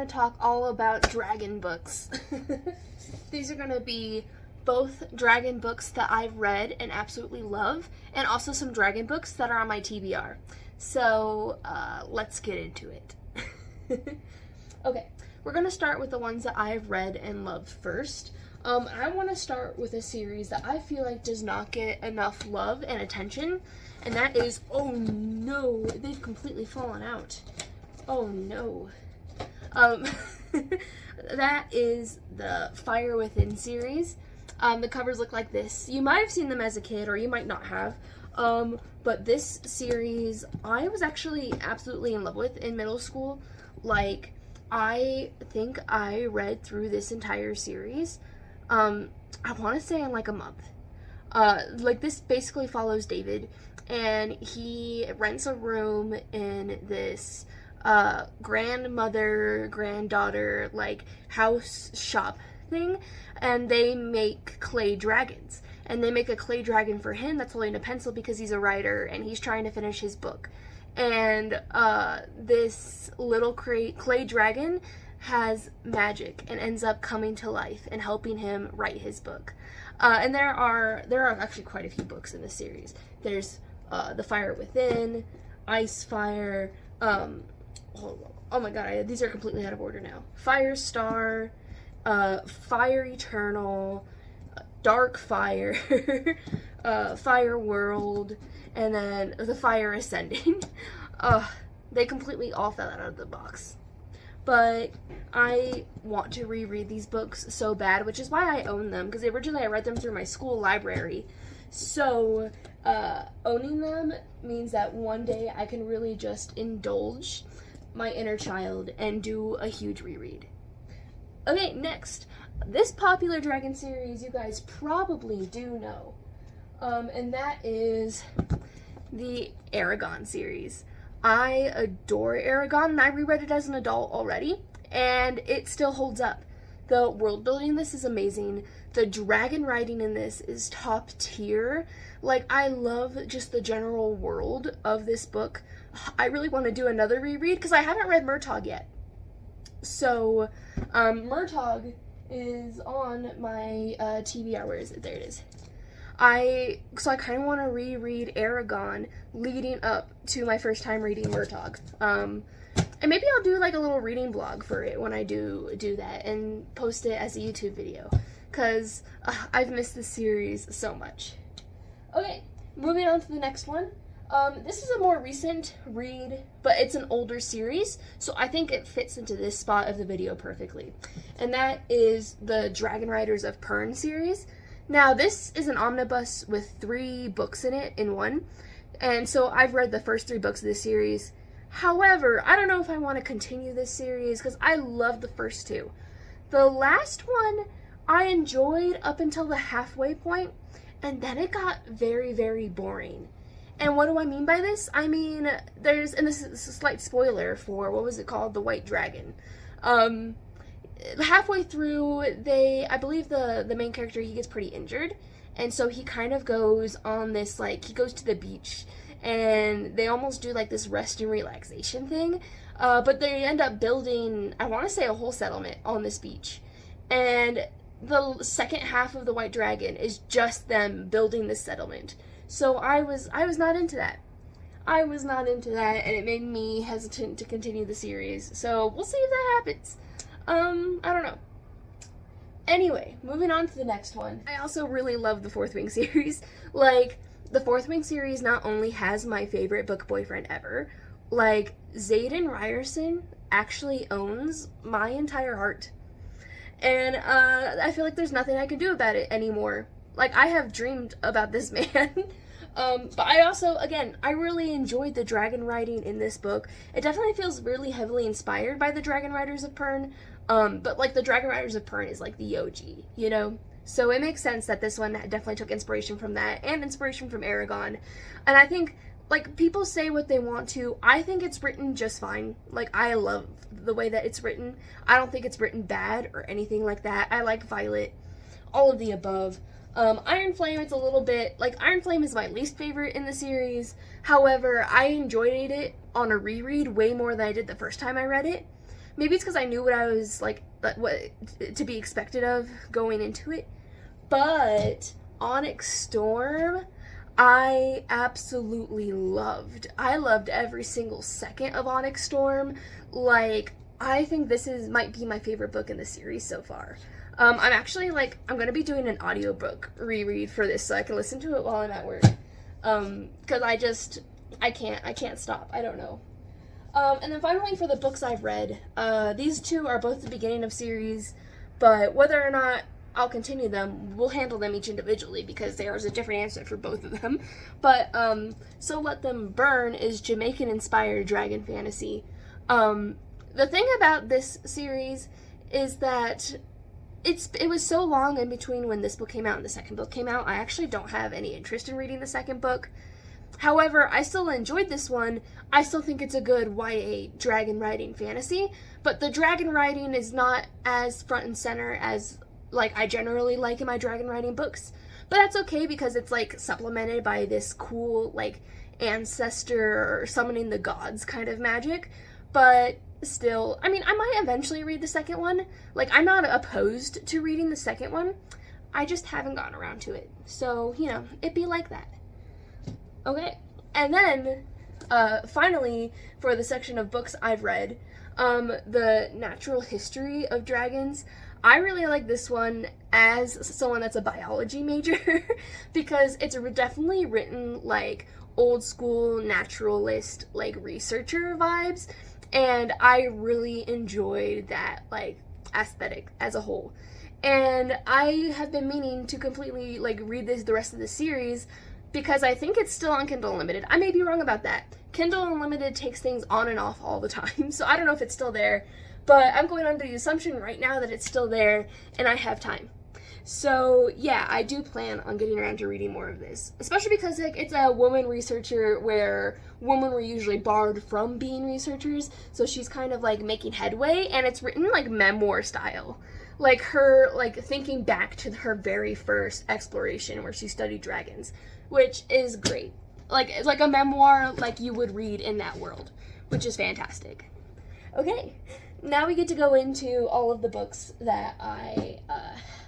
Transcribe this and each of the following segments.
to talk all about dragon books. These are going to be both dragon books that I've read and absolutely love, and also some dragon books that are on my TBR. So let's get into it. Okay, we're going to start with the ones that I've read and loved first. I want to start with a series that I feel like does not get enough love and attention, and that is, oh no, they've completely fallen out. Oh no. That is the Fire Within series. The covers look like this. You might have seen them as a kid, or you might not have. But this series, I was actually absolutely in love with in middle school. Like, I think I read through this entire series, I want to say in like a month. Like, this basically follows David, and he rents a room in this grandmother, granddaughter, like, house shop thing, and they make clay dragons. And they make a clay dragon for him that's holding a pencil because he's a writer and he's trying to finish his book. And this little clay dragon has magic and ends up coming to life and helping him write his book. And there are actually quite a few books in this series. There's The Fire Within, Icefire, oh my god, these are completely out of order now. Firestar, Fire Eternal, Dark Fire, Fire World, and then The Fire Ascending. They completely all fell out of the box. But I want to reread these books so bad, which is why I own them, because originally I read them through my school library. So, owning them means that one day I can really just indulge my inner child and do a huge reread. Okay, next. This popular dragon series you guys probably do know. And that is the Eragon series. I adore Eragon, and I reread it as an adult already, and it still holds up. The world building in this is amazing. The dragon writing in this is top tier. Like, I love just the general world of this book. I really want to do another reread because I haven't read Murtagh yet. So, Murtagh is on my TBR. Where is it? There it is. So I kind of want to reread Eragon leading up to my first time reading Murtagh. And maybe I'll do like a little reading blog for it when I do that and post it as a YouTube video, because I've missed this series so much. Okay, moving on to the next one. This is a more recent read, but it's an older series, so I think it fits into this spot of the video perfectly. And that is the Dragon Riders of Pern series. Now, this is an omnibus with 3 books in it in one, and so I've read the first 3 books of this series. However, I don't know if I want to continue this series because I love the first 2. The last one I enjoyed up until the halfway point, and then it got very, very boring. And what do I mean by this? I mean, and this is a slight spoiler for, what was it called? The White Dragon. Halfway through, I believe the main character, he gets pretty injured, and so he kind of goes on this, like, he goes to the beach, and they almost do, like, this rest and relaxation thing, but they end up building, I want to say, a whole settlement on this beach, and the second half of the White Dragon is just them building this settlement. So I was not into that. I was not into that, and it made me hesitant to continue the series, so we'll see if that happens. I don't know. Anyway, moving on to the next one. I also really love the Fourth Wing series. Like, the Fourth Wing series not only has my favorite book boyfriend ever, like, Xaden Ryerson actually owns my entire heart. And, I feel like there's nothing I can do about it anymore. Like, I have dreamed about this man. But I also, again, I really enjoyed the dragon writing in this book. It definitely feels really heavily inspired by the Dragon Riders of Pern, but, like, the Dragon Riders of Pern is, like, the OG, you know? So it makes sense that this one definitely took inspiration from that, and inspiration from Eragon. And I think, like, people say what they want to. I think it's written just fine. Like, I love the way that it's written. I don't think it's written bad or anything like that. I like Violet, all of the above. Iron Flame, it's a little bit, like, Iron Flame is my least favorite in the series. However, I enjoyed it on a reread way more than I did the first time I read it. Maybe it's because I knew what I was like, what to be expected of going into it. But Onyx Storm, I absolutely loved. I loved every single second of Onyx Storm. Like, I think might be my favorite book in the series so far. I'm actually I'm gonna be doing an audiobook reread for this so I can listen to it while I'm at work. Cause I can't stop. I don't know. And then finally for the books I've read, these two are both the beginning of series, but whether or not I'll continue them, we'll handle them each individually because there's a different answer for both of them. But, So Let Them Burn is Jamaican-inspired dragon fantasy. The thing about this series is that it was so long in between when this book came out and the second book came out, I actually don't have any interest in reading the second book. However, I still enjoyed this one. I still think it's a good YA dragon riding fantasy, but the dragon riding is not as front and center as I generally like in my dragon riding books. But that's okay because it's supplemented by this cool ancestor or summoning the gods kind of magic. But still, I mean, I might eventually read the second one. I'm not opposed to reading the second one. I just haven't gotten around to it. So, it'd be like that. Okay, and then, finally, for the section of books I've read, the Natural History of Dragons, I really like this one as someone that's a biology major, because it's definitely written old school naturalist, researcher vibes, and I really enjoyed that, aesthetic as a whole. And I have been meaning to completely, read the rest of the series, because I think it's still on Kindle Unlimited. I may be wrong about that. Kindle Unlimited takes things on and off all the time, so I don't know if it's still there, but I'm going under the assumption right now that it's still there, and I have time. So, yeah, I do plan on getting around to reading more of this, especially because it's a woman researcher where women were usually barred from being researchers, so she's kind of, making headway, and it's written, memoir style. Her, thinking back to her very first exploration where she studied dragons, which is great. It's like a memoir you would read in that world, which is fantastic. Okay, now we get to go into all of the books that I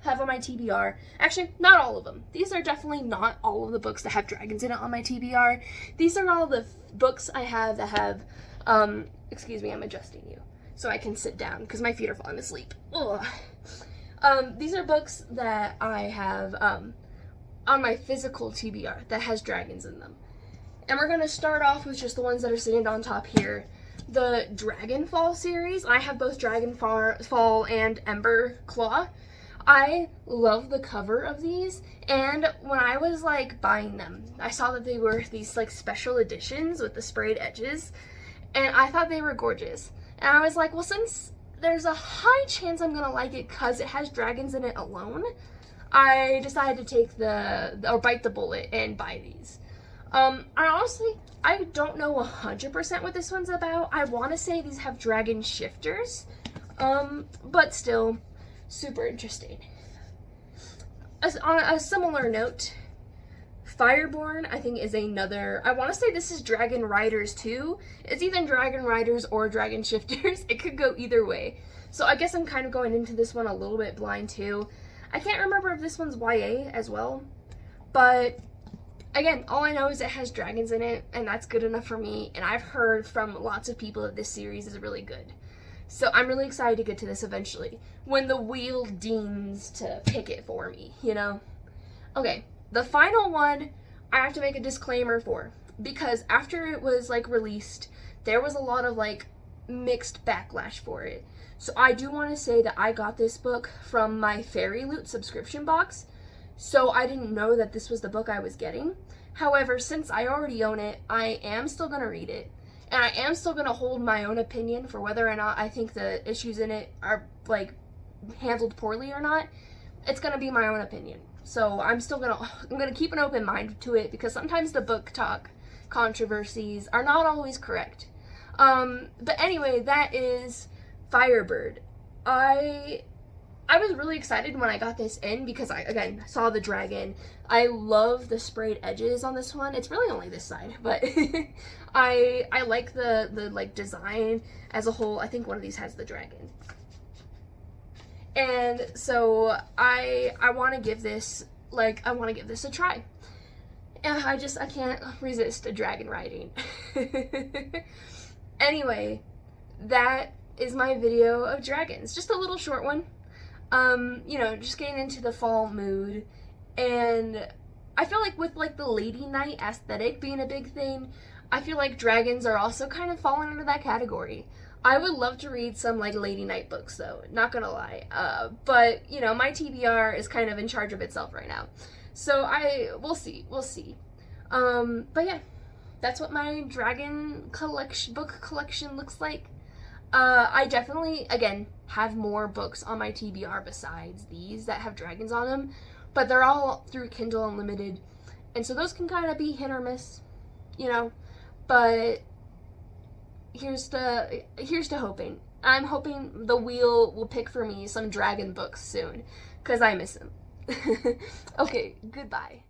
have on my TBR. Actually, not all of them. These are definitely not all of the books that have dragons in it on my TBR. These are all the books I have that have, excuse me, I'm adjusting you so I can sit down because my feet are falling asleep. Ugh. These are books that I have on my physical TBR that has dragons in them. And we're going to start off with just the ones that are sitting on top here. The Dragonfall series. I have both Dragonfall and Ember Claw. I love the cover of these, and when I was buying them, I saw that they were these special editions with the sprayed edges, and I thought they were gorgeous. And I was like, well, since there's a high chance I'm gonna like it because it has dragons in it alone, I decided to bite the bullet and buy these. I don't know 100% what this one's about. I want to say these have dragon shifters, but still, super interesting. On a similar note, Fireborn, I think, is another. I want to say this is Dragon Riders too. It's either Dragon Riders or Dragon Shifters. It could go either way. So I guess I'm kind of going into this one a little bit blind too. I can't remember if this one's YA as well, but again, all I know is it has dragons in it, and that's good enough for me, and I've heard from lots of people that this series is really good. So I'm really excited to get to this eventually, when the wheel deigns to pick it for me, Okay, the final one I have to make a disclaimer for, because after it was, released, there was a lot of, mixed backlash for it. So I do want to say that I got this book from my Fairy Loot subscription box, so I didn't know that this was the book I was getting. However, since I already own it, I am still going to read it. And I am still going to hold my own opinion for whether or not I think the issues in it are, handled poorly or not. It's going to be my own opinion. So I'm going to keep an open mind to it, because sometimes the book talk controversies are not always correct. But anyway, that is Firebird. I I was really excited when I got this in because I, again, saw the dragon. I love the sprayed edges on this one. It's really only this side, but I like the like design as a whole. I think one of these has the dragon. And so I want to give this, like, I want to give this a try. And I can't resist a dragon riding. Anyway, that is my video of dragons. Just a little short one. You know, just getting into the fall mood. And I feel like with like the lady night aesthetic being a big thing, I feel like dragons are also kind of falling into that category. I would love to read some like lady night books though, not gonna lie. But you know, my TBR is kind of in charge of itself right now. So we'll see. But yeah, that's what my dragon book collection looks like. I definitely, again, have more books on my TBR besides these that have dragons on them, but they're all through Kindle Unlimited, and so those can kind of be hit or miss, you know, but here's to hoping. I'm hoping the wheel will pick for me some dragon books soon, because I miss them. Okay, goodbye.